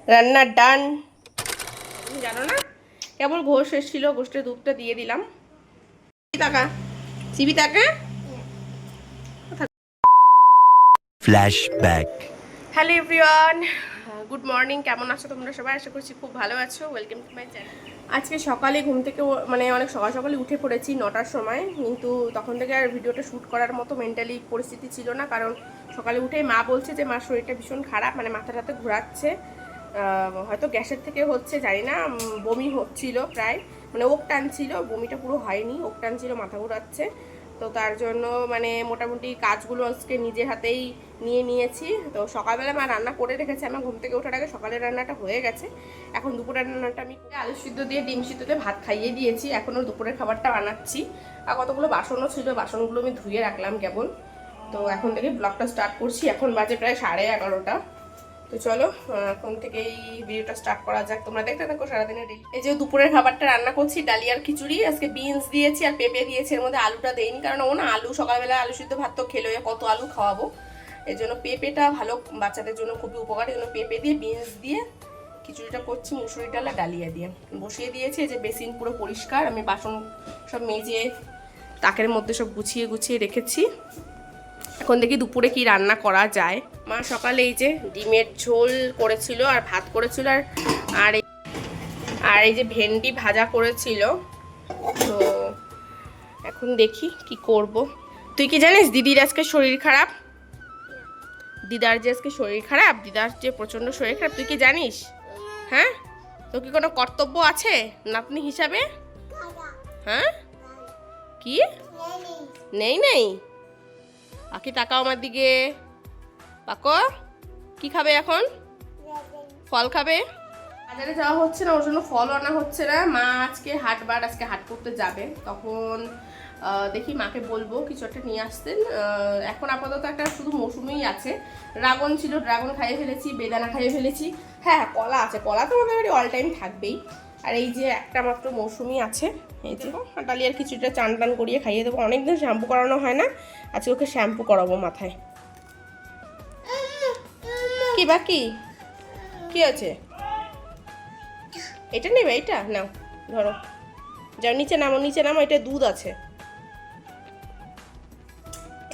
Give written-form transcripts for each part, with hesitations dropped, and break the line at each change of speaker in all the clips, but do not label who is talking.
রান্না ডান। জানো না, কেবল ঘোষ এসেছিল, গোষ্ঠের দুধটা দিয়ে দিলাম। টাকা সিবি টাকা।
Flashback.
Hello everyone, good morning. কেমন আছো তোমরা সবাই? আশা করছি খুব ভালো আছো। Welcome to my channel. আজকে সকালে ঘুম থেকে মানে অনেক সকাল সকালে উঠে পড়েছি 9টার সময়, কিন্তু তখন থেকে আর ভিডিওটা শ্যুট করার মতো মেন্টালি পরিস্থিতি ছিল না। কারণ সকালে উঠেই মা বলছে যে মার শরীরটা ভীষণ খারাপ, মানে মাথাটাতে ঘোরাচ্ছে, হয়তো গ্যাসের থেকে হচ্ছে জানি না। বমি হচ্ছিল প্রায়, মানে ওক টানছিল, বমিটা পুরো হয়নি, ওক টানছিল, মাথা ঘোরাচ্ছে। তো তার জন্য মানে মোটামুটি কাজগুলো আজকে নিজের হাতেই নিয়েছি। তো সকালবেলা মা রান্না করে রেখেছে, আমার ঘুম থেকে ওঠার আগে সকালের রান্নাটা হয়ে গেছে। এখন দুপুরের রান্নাটা আমি আলু সিদ্ধ দিয়ে ডিম সিদ্ধতে ভাত খাইয়ে দিয়েছি, এখনও দুপুরের খাবারটা বানাচ্ছি। আর কতগুলো বাসনও ছিল, বাসনগুলো আমি ধুয়ে রাখলাম কেবল। তো এখন থেকে ব্লগটা স্টার্ট করছি। এখন বাজে প্রায় 11:30। তো চলো এখন থেকেই ভিডিওটা স্টার্ট করা যাক। তোমরা দেখতে থাকো সারাদিনের ডেলি। এই যে দুপুরের খাবারটা রান্না করছি, ডালি আর খিচুড়ি। আজকে বিনস দিয়েছি আর পেঁপে দিয়েছি, এর মধ্যে আলুটা দেইনি, কারণ ও না আলু সকালবেলা আলু সিদ্ধ ভাত তো খেলো, কত আলু খাওয়াবো। এই জন্য পেঁপেটা ভালো, বাচ্চাদের জন্য খুবই উপকারী। এই জন্য পেঁপে দিয়ে বিনস দিয়ে খিচুড়িটা করছি, মুসুরি ডাল আর ডালিয়া দিয়ে বসিয়ে দিয়েছি। এই যে বেসিন পুরো পরিষ্কার, আমি বাসন সব মেজে তাকের মধ্যে সব গুছিয়ে রেখেছি। এখন দেখি দুপুরে কি রান্না করা যায়। মা সকালে এই যে ডিমের ঝোল করেছিল আর ভাত করেছিল, আর আর এই যে ভেন্ডি ভাজা করেছিল। তো এখন দেখি কি করব। তুই কি জানিস দিদির আজকে শরীর খারাপ? দিদার যে আজকে শরীর খারাপ, দিদার যে প্রচণ্ড শরীর খারাপ, তুই কি জানিস? হ্যাঁ, তোর কি কোনো কর্তব্য আছে নাতনি হিসাবে? হ্যাঁ, কি নেই? আকি তাকাও আমার দিকে। পাকো, কি খাবে এখন? ফল খাবে। বাজারে যাওয়া হচ্ছে না, ওর জন্য ফল আনা হচ্ছে না। মা আজকে আজকে হাট করতে যাবে, তখন দেখি মাকে বলবো কিছু একটা নিয়ে আসতেন। এখন আপাতত একটা শুধু মৌসুমিই আছে। ড্রাগন ছিল, ড্রাগন খাইয়ে ফেলেছি, বেদানা খাইয়ে ফেলেছি। হ্যাঁ, কলা আছে, কলা তো আমাদের বাড়ি অল টাইম থাকবেই। আর এই যে একটা মাত্র মৌসুমি আছে। এই যে ডালিয়ার কিছুটা চান টান করিয়ে খাইয়ে দেবো। অনেকদিন শ্যাম্পু করানো হয় না, আজকে ওকে শ্যাম্পু করাবো মাথায়। কি বাকি কি আছে? এটা নেবে? এটা নাও, ধরো, যাও নিচে নামো, এটা দুধ আছে।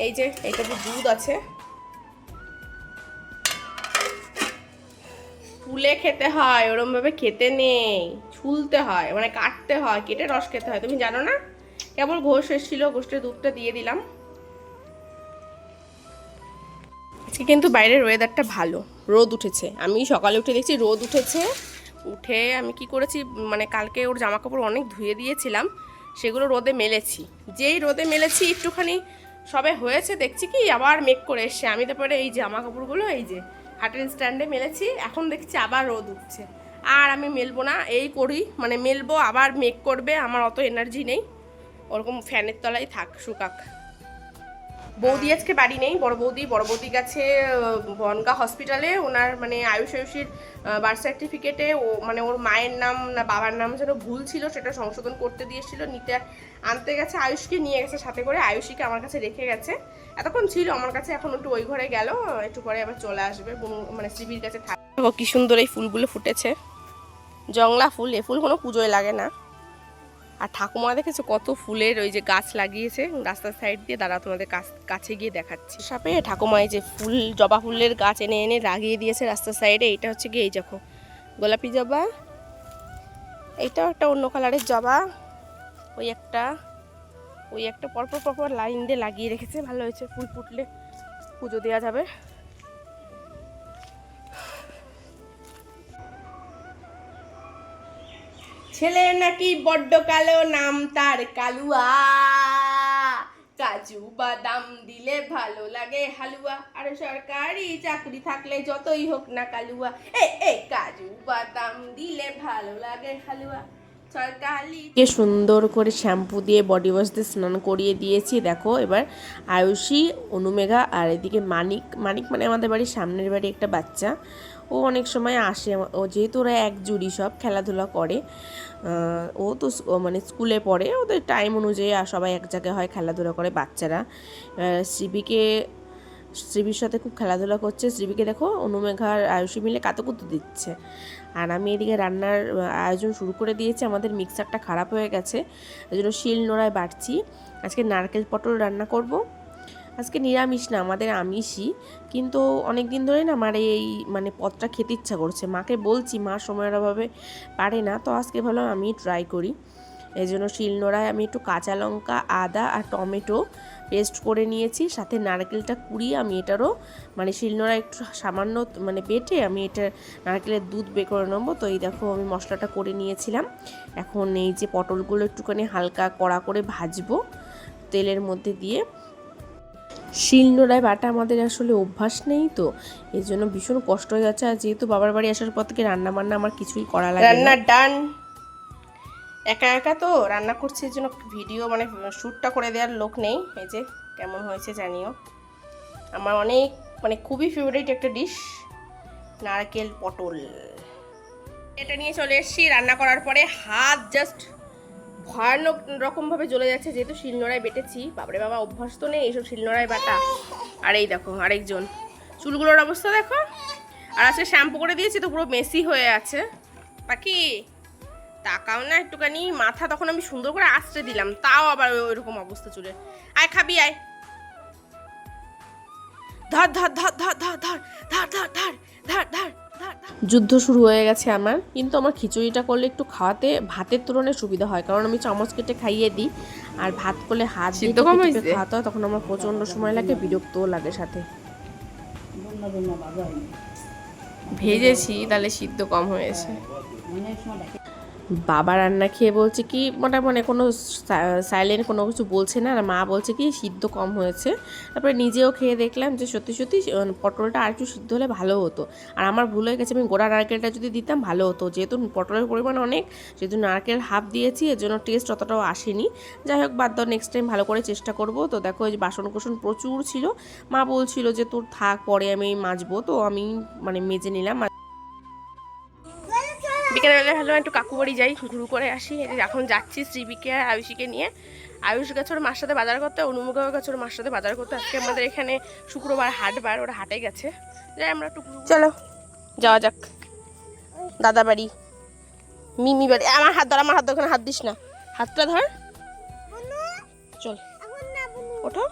এই যে এইটাতে দুধ আছে। ফুলে খেতে হয়, ওরম ভাবে খেতে নেই, ছুলতে হয়, মানে কাটতে হয়, কেটে রস খেতে হয়। তুমি জানো না? কেবল ঘোষ এসেছিল, গোষ্ঠের দুধটা দিয়ে দিলাম। আজকে কিন্তু বাইরের ওয়েদারটা ভালো, রোদ উঠেছে। আমি সকালে উঠে দেখছি রোদ উঠেছে। উঠে আমি কি করেছি, মানে কালকে ওর জামা কাপড় অনেক ধুয়ে দিয়েছিলাম, সেগুলো রোদে মেলেছি। যেই রোদে মেলেছি একটুখানি সবে হয়েছে, দেখছি কি আবার মেঘ করে এসছে। আমি তারপরে এই জামা কাপড়গুলো এই যে হাটের স্ট্যান্ডে মেলেছি, এখন দেখছি আবার রোদ উঠছে। আর আমি মেলবো না, এই করি মানে মেলবো আবার মেঘ করবে, আমার অত এনার্জি নেই। ওরকম ফ্যানের তলায় থাক, শুকাক। বৌদি আজকে বাড়ি নেই, বড় বৌদি গেছে বনগা হসপিটালে। ওনার মানে আয়ুষীর বার্থ সার্টিফিকেটে ও মানে ওর মায়ের নাম না বাবার নাম যেন ভুল ছিল, সেটা সংশোধন করতে দিয়েছিল, নিতে আনতে গেছে। আয়ুষকে নিয়ে গেছে সাথে করে, আয়ুষীকে আমার কাছে রেখে গেছে। এতক্ষণ ছিল আমার কাছে, এখন একটু ওই ঘরে গেল, একটু পরে আবার চলে আসবে, মানে শিবির কাছে থাকবে। কি সুন্দর এই ফুলগুলো ফুটেছে, জংলা ফুল। এ ফুল কোনো পুজোয় লাগে না। আর ঠাকুমা দেখেছো কত ফুলের ওই যে গাছ লাগিয়েছে রাস্তার সাইড দিয়ে। দাঁড়া, তোমাদের কাছে গিয়ে দেখাচ্ছি। সাপে ঠাকুমা এই যে ফুল, জবা ফুলের গাছ এনে লাগিয়ে দিয়েছে রাস্তার সাইডে। এইটা হচ্ছে গিয়ে এই দেখো গোলাপি জবা, এইটাও একটা অন্য কালারের জবা। ওই একটা পরপর লাইন দিয়ে লাগিয়ে রেখেছে, ভালো হয়েছে। ফুল ফুটলে পুজো দেওয়া যাবে। ছেলে নাকি বড্ড কালো, নাম তার কালুয়া, কাজু বাদাম দিলে ভালো লাগে হালুয়া, আর সরকারি চাকরি থাকলে যতই হোক না কালুয়া, এ কাজু বাদাম দিলে ভালো লাগে হালুয়া। সরকারি কে সুন্দর করে শ্যাম্পু দিয়ে বডি ওয়াশ দিয়ে স্নান করিয়ে দিয়েছি। দেখো এবার আয়ুষী, অনুমেঘা আর এদিকে মানিক মানে আমাদের বাড়ির সামনের বাড়ি একটা বাচ্চা, ও অনেক সময় আসে। ও যেহেতু ওরা এক জুড়ি সব খেলাধুলা করে, ও তো মানে স্কুলে পড়ে, ওদের টাইম অনুযায়ী আর সবাই এক জায়গায় হয়, খেলাধুলা করে বাচ্চারা। শ্রীবির সাথে খুব খেলাধুলা করছে। শ্রীবিকে দেখো অনুমেঘা আর আয়ুষী মিলে কাতুকুতু দিচ্ছে। আর আমি এদিকে রান্নার আয়োজন শুরু করে দিয়েছি। আমাদের মিক্সারটা খারাপ হয়ে গেছে, এই জন্য শিল নোড়ায় বাটছি। আজকে নারকেল পটল রান্না করব। আজকে নিরামিষ না, আমাদের আমিষই, কিন্তু অনেক দিন ধরে না আমার এই মানে পদটা খেতে ইচ্ছা করছে। মাকে বলছি, মা সময়ের অভাবে পারে না, তো আজকে ভাবলাম আমি ট্রাই করি। এই জন্য শিলনোড়ায় আমি একটু কাঁচা লঙ্কা, আদা আর টমেটো পেস্ট করে নিয়েছি, সাথে নারকেলটা কুড়িয়ে আমি এটারও মানে শিলনোড়ায় একটু সামান্য মানে বেটে আমি এটা নারকেলের দুধ বের করে নেবো। তো এই দেখো আমি মশলাটা করে নিয়েছিলাম। এখন এই যে পটলগুলো একটুখানি হালকা কড়া করে ভাজবো তেলের মধ্যে দিয়ে। শিলনোড়ায় বাটা আমাদের আসলে অভ্যাস নেই, তো এই জন্য ভীষণ কষ্ট হয়ে যাচ্ছে। আর যেহেতু বাবার বাড়ি আসার পর থেকে রান্না বান্না আমার কিছুই করা লাগে না, রান্না ডান একা একা তো রান্না করছি, এর জন্য ভিডিও মানে শ্যুটটা করে দেওয়ার লোক নেই। এই যে কেমন হয়েছে জানিও। আমার অনেক মানে খুবই ফেভারিট একটা ডিশ নারকেল পটল। এটা নিয়ে চলে এসেছি। রান্না করার পরে হাত জাস্ট ভয়ানক রকমভাবে জ্বলে যাচ্ছে, যেহেতু শিলনোড়ায় বেটেছি। বাবারে বাবা, অভ্যাস তো নেই এইসব শিলনোড়ায় বাটা। আর এই দেখো আরেকজন, চুলগুলোর অবস্থা দেখো। আর আজকে শ্যাম্পু করে দিয়েছি তো পুরো মেসি হয়ে আছে। বাকি তাকাও না একটুখানি, মাথা তখন আমি সুন্দর করে আঁচড়ে দিলাম, তাও আবার ওইরকম অবস্থা চুলে। আয় খাবি আয়, ধর ধর ধর ধর ধর ধর ধর ধর ধর ধর ধর। যুদ্ধ শুরু হয়ে গেছে আমার, কিন্তু আমার খিচুড়িটা করলে একটু খাওয়াতে ভাতের তুলনায় সুবিধা হয়, কারণ আমি চামচ কেটে খাইয়ে দিই। আর ভাত করলে হাত দিয়ে খাওয়াতে হয়, তখন আমার প্রচণ্ড সময় লাগে, বিরক্তও লাগে সাথে। ভেজেছি তাহলে সিদ্ধ কম হয়েছে। বাবা রান্না খেয়ে বলছে কি মোটামুটি কোনো সাইলেন্ট কোনো কিছু বলছে না, আর মা বলছে কি সিদ্ধ কম হয়েছে। তারপরে নিজেও খেয়ে দেখলাম যে সত্যি সত্যি পটলটা আর একটু সিদ্ধ হলে ভালো হতো। আর আমার ভুল হয়ে গেছে, আমি গোড়া নারকেলটা যদি দিতাম ভালো হতো। যেহেতু পটলের পরিমাণ অনেক, যেহেতু নারকেল হাফ দিয়েছি, এর জন্য টেস্ট অতটাও আসেনি। যাই হোক বাদ দাও, নেক্সট টাইম ভালো করে চেষ্টা করব। তো দেখো এই যে বাসন কোসন প্রচুর ছিল, মা বলছিল যে তোর থাক পরে আমি মাজবো, তো আমি মানে মেজে নিলাম। বিকেলবেলা ভাবলাম একটু কাকু বাড়ি যাই, ঘুরু করে আসি। এখন যাচ্ছি শ্রীবিকে আর আয়ুষীকে নিয়ে। আয়ুষ গেছে ওর মার সাথে বাজার করতে, অনুমুখাও গেছে ওর মার সাথে বাজার করতে। আজকে আমাদের এখানে শুক্রবার হাটবার, ওরা হাটে গেছে। যাই আমরা একটু চলো যাওয়া যাক দাদা বাড়ি, মিমি বাড়ি। আমার হাত ধর, আমার হাত ধর, ওখানে হাত দিস না, হাতটা ধর। চল ওঠো।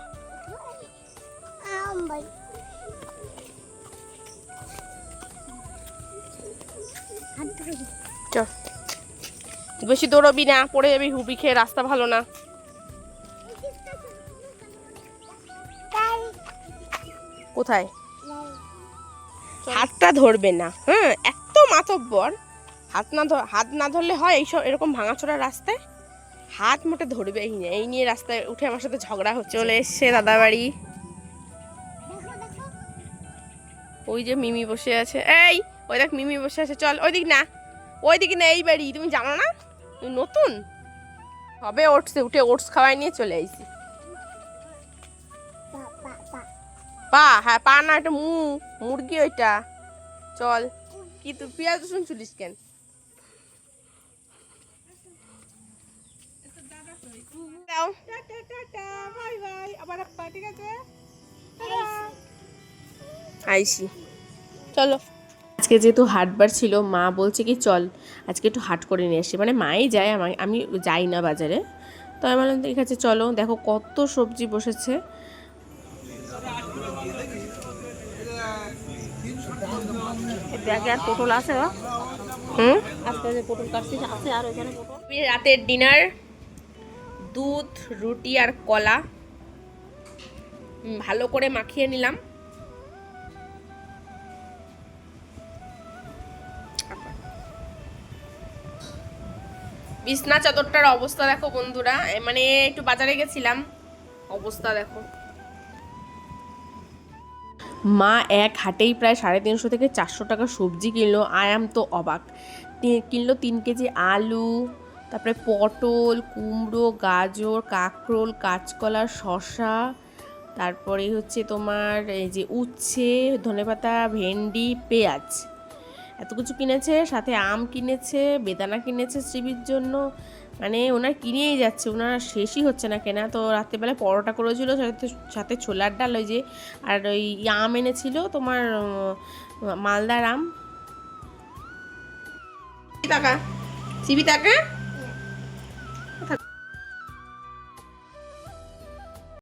চল, বেশি দৌড়বি না, পড়ে যাবি, হুবি খেয়ে, রাস্তা ভালো না। কোথায়? হাতটা ধরবে না, হ্যাঁ এত মাতব্বর। হাত না ধরলে হয় এইসব এরকম ভাঙাচোরা রাস্তায়? হাত মোটে ধরবে এই নিয়ে, এই নিয়ে রাস্তায় উঠে আমার সাথে ঝগড়া হচ্ছে। চলে এসছে দাদা বাড়ি। ওই যে মিমি বসে আছে, এই ওই দেখ মিমি বসে আছে। চল ওই দিক না, ওই দিকে না, এই বাড়ি। তুমি জানো না তুমি নতুন? হবে ওটসে উঠে ওটস খাওয়াই নিয়ে চলে আইছি। পা, হ্যাঁ পা না, এটা মুরগি ওইটা। চল, কি তুই পেঁয়াজ রসুন চুলিস কেন? আইসি চলো। আজকে যেহেতু হাটবার ছিল, মা বলছে কি চল আজকে একটু হাট করে নিয়ে আসি। মানে মাই যায়, আমি যাই না বাজারে। তো আমি বললাম ঠিক আছে চলো। দেখো কত সবজি বসেছে। পটল আছে, রাতের ডিনার দুধ, রুটি আর কলা ভালো করে মাখিয়ে নিলাম। বিছনা চাদরটার অবস্থা দেখো বন্ধুরা, মানে একটু বাজারে গেছিলাম, অবস্থা দেখো। মা এক হাটেই প্রায় 350 থেকে 400 টাকা সবজি কিনলো। আয়াম তো অবাক। কিনলো 3 কেজি আলু, তারপরে পটল, কুমড়ো, গাজর, কাঁকরোল, কাঁচকলা, শসা, তারপরে হচ্ছে তোমার এই যে উচ্ছে, ধনেপাতা, ভেন্ডি, পেঁয়াজ, এত কিছু কিনেছে। সাথে আম কিনেছে, বেদানা কিনেছে শ্রীবির জন্য, মানে ওনার কিনেই যাচ্ছে, ওনার শেষই হচ্ছে না কেনা। তো রাত্রেবেলায় পরোটা করেছিল, সাথে সাথে ছোলার ডাল, ওই যে আর ওই আম এনেছিল তোমার, মালদার আম। টাকা সিবি টাকা